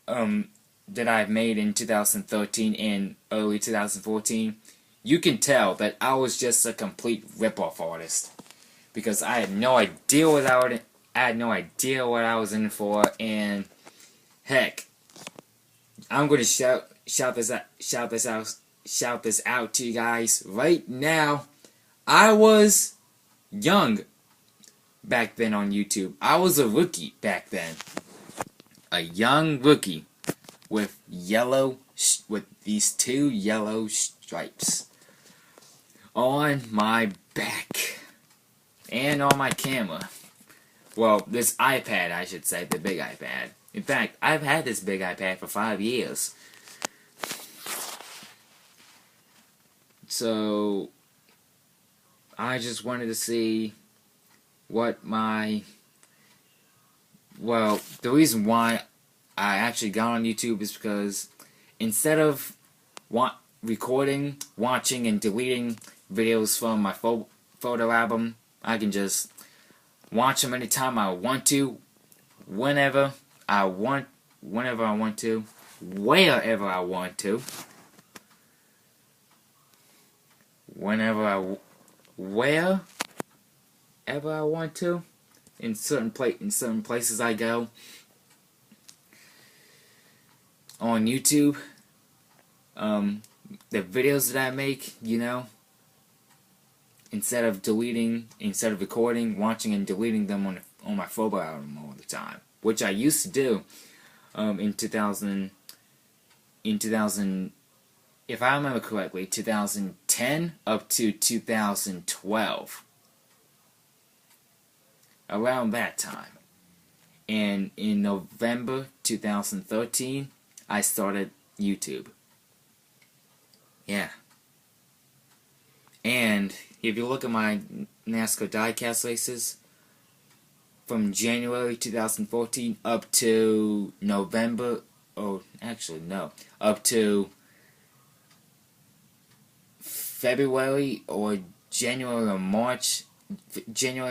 that I've made in 2013 and early 2014, you can tell that I was just a complete rip-off artist, because I had no idea what I was in for, and heck, I'm going to shout this out to you guys right now. I was young back then on YouTube. I was a rookie back then. A young rookie with these 2 yellow stripes on my back and on my camera. Well, this iPad, I should say, the big iPad. In fact, I've had this big iPad for 5 years. So I just wanted to see what the reason why I actually got on YouTube is because instead of recording, watching, and deleting videos from my photo album, I can just watch them anytime I want to, wherever I want to. In certain places I go on YouTube. The videos that I make, instead of recording, watching, and deleting them on my photo album all the time, which I used to do in 2000, if I remember correctly, 2010 up to 2012. Around that time. And in November 2013, I started YouTube. Yeah. And if you look at my Nascar Diecast races, from January 2014 up to November, up to February or January,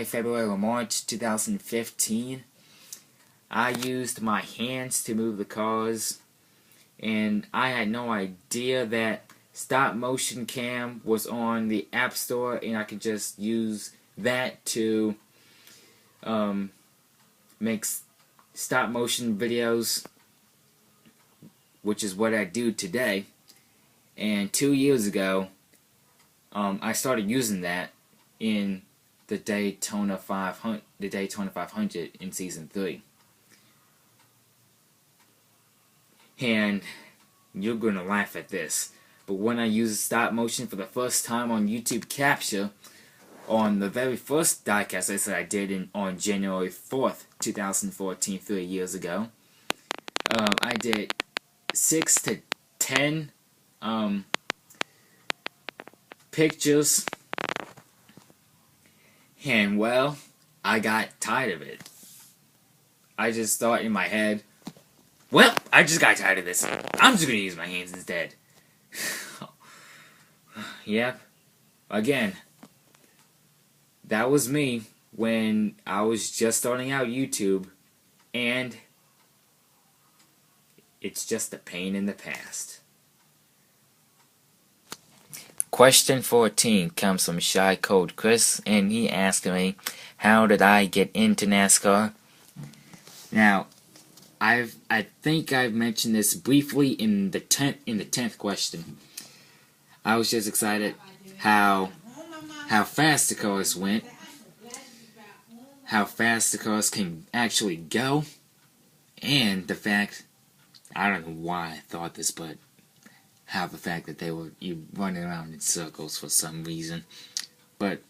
February, or March 2015, I used my hands to move the cars, and I had no idea that stop motion cam was on the App Store, and I could just use that to make stop motion videos, which is what I do today. And 2 years ago, I started using that in the Daytona 500 in Season 3. And you're gonna laugh at this, but when I used stop motion for the first time on YouTube Capture, on the very first diecast race that I did on January 4th, 2014, 3 years ago, I did 6 to 10 pictures. And well, I got tired of it. I just thought in my head, well, I just got tired of this. I'm just gonna use my hands instead. Yep. Again, that was me when I was just starting out YouTube, and it's just a pain in the past. Question 14 comes from Shy Cold Chris, and he asked me, how did I get into NASCAR? Now, I think I've mentioned this briefly in the 10th question. I was just excited how fast the cars went, how fast the cars can actually go, and the fact, I don't know why I thought this, but how the fact that they were running around in circles for some reason. But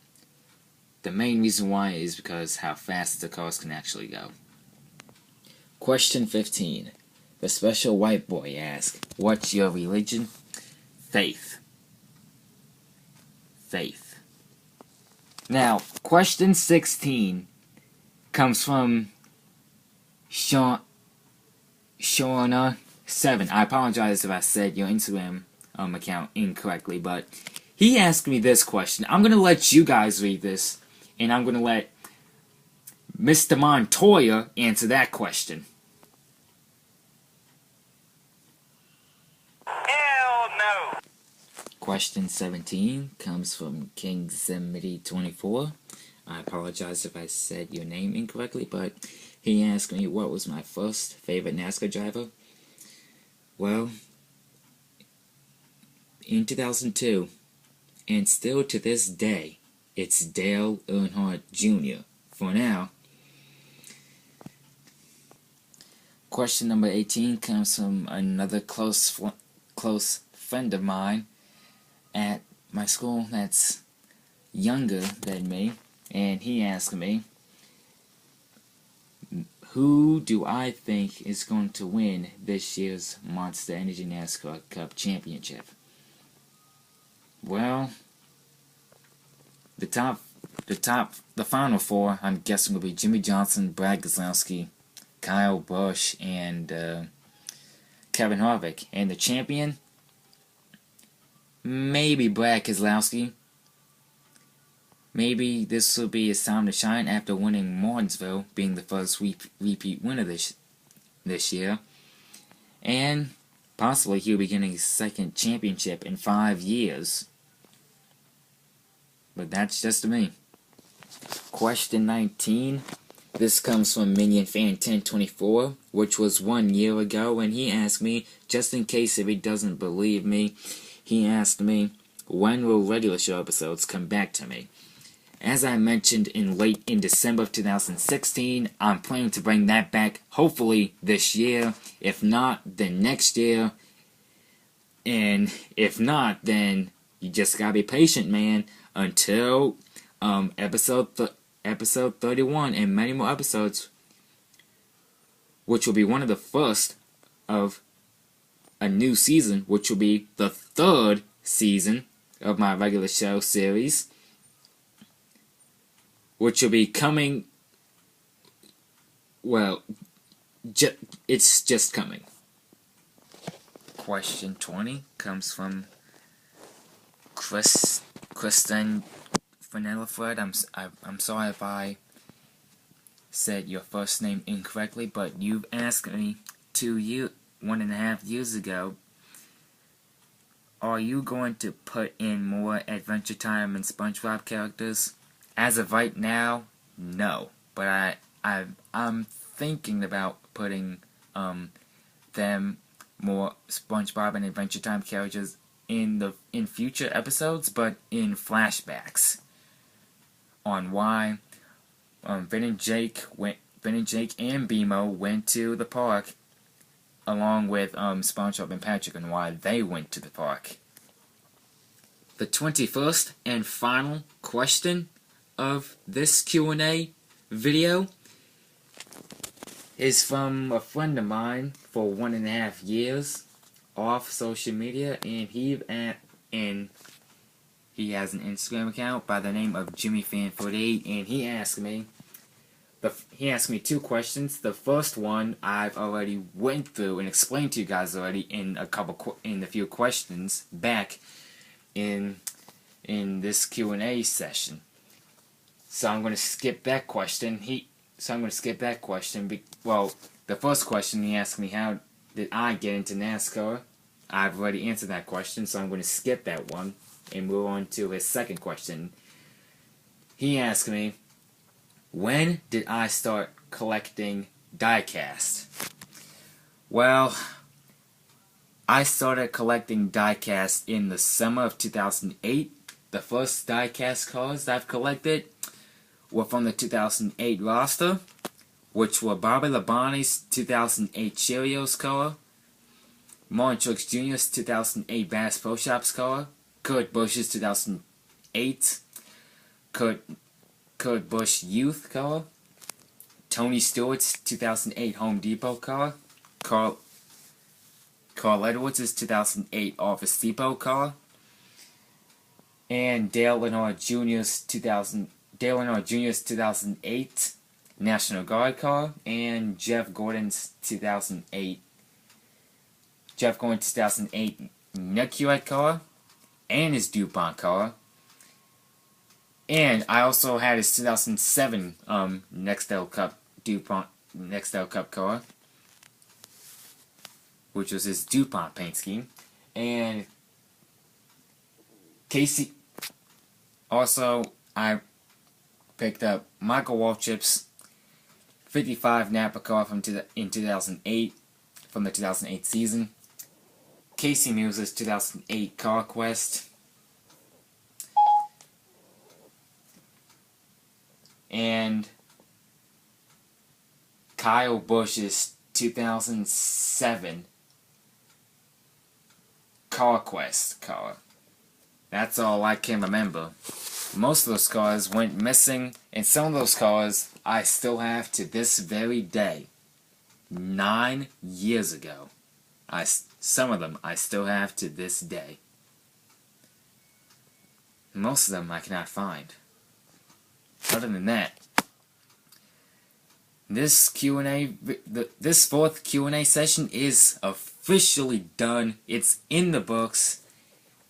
the main reason why is because how fast the cars can actually go. Question 15. The special white boy asks, what's your religion? Faith. Faith. Now, question 16 comes from Shauna7. I apologize if I said your Instagram account incorrectly, but he asked me this question. I'm going to let you guys read this, and I'm going to let Mr. Montoya answer that question. Question 17 comes from King Zemity 24. I apologize if I said your name incorrectly, but he asked me what was my first favorite NASCAR driver. Well, in 2002, and still to this day, it's Dale Earnhardt Jr. For now. Question number 18 comes from another close friend of mine at my school that's younger than me, and he asked me, who do I think is going to win this year's Monster Energy NASCAR Cup Championship? Well, the final four, I'm guessing, will be Jimmy Johnson, Brad Keselowski, Kyle Busch, and Kevin Harvick. And the champion, maybe Brad Keselowski. Maybe this will be his time to shine after winning Martinsville, being the first repeat winner this year. And possibly he'll be getting his second championship in 5 years. But that's just me. Question 19. This comes from Minion Fan 1024, which was 1 year ago, and he asked me, just in case if he doesn't believe me, he asked me, when will regular show episodes come back to me? As I mentioned in December of 2016, I'm planning to bring that back hopefully this year. If not, then next year. And if not, then you just gotta be patient, man, until episode 31 and many more episodes, which will be one of the first of a new season, which will be the 3rd season of my regular show series, which will be coming, well, it's just coming. Question 20 comes from Kristen Fred. I'm sorry if I said your first name incorrectly, but you've asked me 1.5 years ago, are you going to put in more Adventure Time and Spongebob characters? As of right now, no. But I'm thinking about putting them more Spongebob and Adventure Time characters in future episodes, but in flashbacks on why Vin and Jake and BMO went to the park, along with SpongeBob and Patrick, and why they went to the park. The 21st and final question of this Q&A video is from a friend of mine for 1.5 years off social media, and he has an Instagram account by the name of JimmyFan48, and he asked me 2 questions. The first one I've already went through and explained to you guys already in a few questions back in this Q&A session. So I'm going to skip that question. Well, the first question he asked me, how did I get into NASCAR? I've already answered that question, so I'm going to skip that one and move on to his second question. He asked me, when did I start collecting Diecast? Well, I started collecting Diecast in the summer of 2008. The first Diecast cars I've collected were from the 2008 roster, which were Bobby Labonte's 2008 Cheerios car, Martin Truex Jr.'s 2008 Bass Pro Shops car, Kurt Busch's 2008 Kurt Busch Youth car, Tony Stewart's 2008 Home Depot car, Carl Edwards' 2008 Office Depot car, and Dale Earnhardt Jr.'s 2008 National Guard car, and Jeff Gordon's 2008 Nucleate car, and his DuPont car. And I also had his 2007 Nextel Cup car, which was his DuPont paint scheme. And Casey. Also, I picked up Michael Waltrip's 55 Napa car in 2008 from the 2008 season. Casey Muse's 2008 Car Quest. And Kyle Busch's 2007 Car Quest car. That's all I can remember. Most of those cars went missing, and some of those cars I still have to this very day. 9 years ago. Some of them I still have to this day. Most of them I cannot find. Other than that, this this fourth Q&A session is officially done. It's in the books.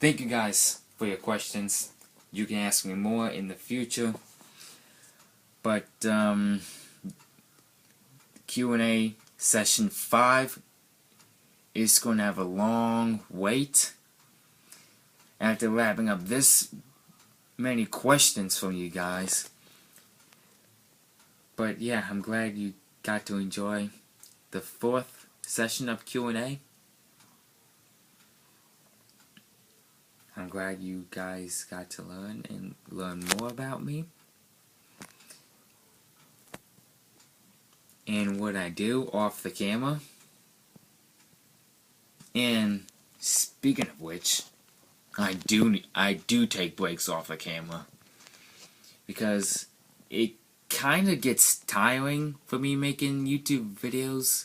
Thank you guys for your questions. You can ask me more in the future. But Q&A session 5 is going to have a long wait. After wrapping up this many questions from you guys. But yeah, I'm glad you got to enjoy the fourth session of Q&A. I'm glad you guys got to learn more about me and what I do off the camera. And speaking of which, I do take breaks off the camera because it kind of gets tiring for me making YouTube videos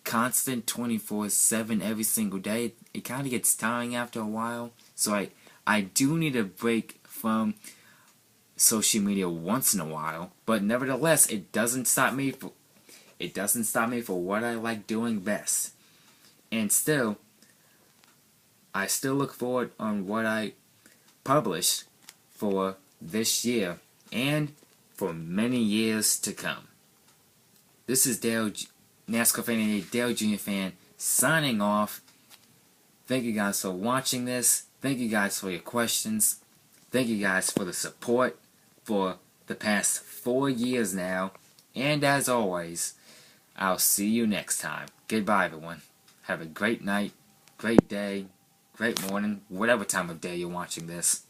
constant 24/7 every single day. It kind of gets tiring after a while. So I do need a break from social media once in a while, but nevertheless, it doesn't stop me for what I like doing best. And still, I still look forward on what I publish for this year and for many years to come. This is Dale, NASCAR fan and Dale Jr. fan, signing off. Thank you guys for watching this. Thank you guys for your questions. Thank you guys for the support for the past 4 years now. And as always, I'll see you next time. Goodbye, everyone. Have a great night, great day, great morning, whatever time of day you're watching this.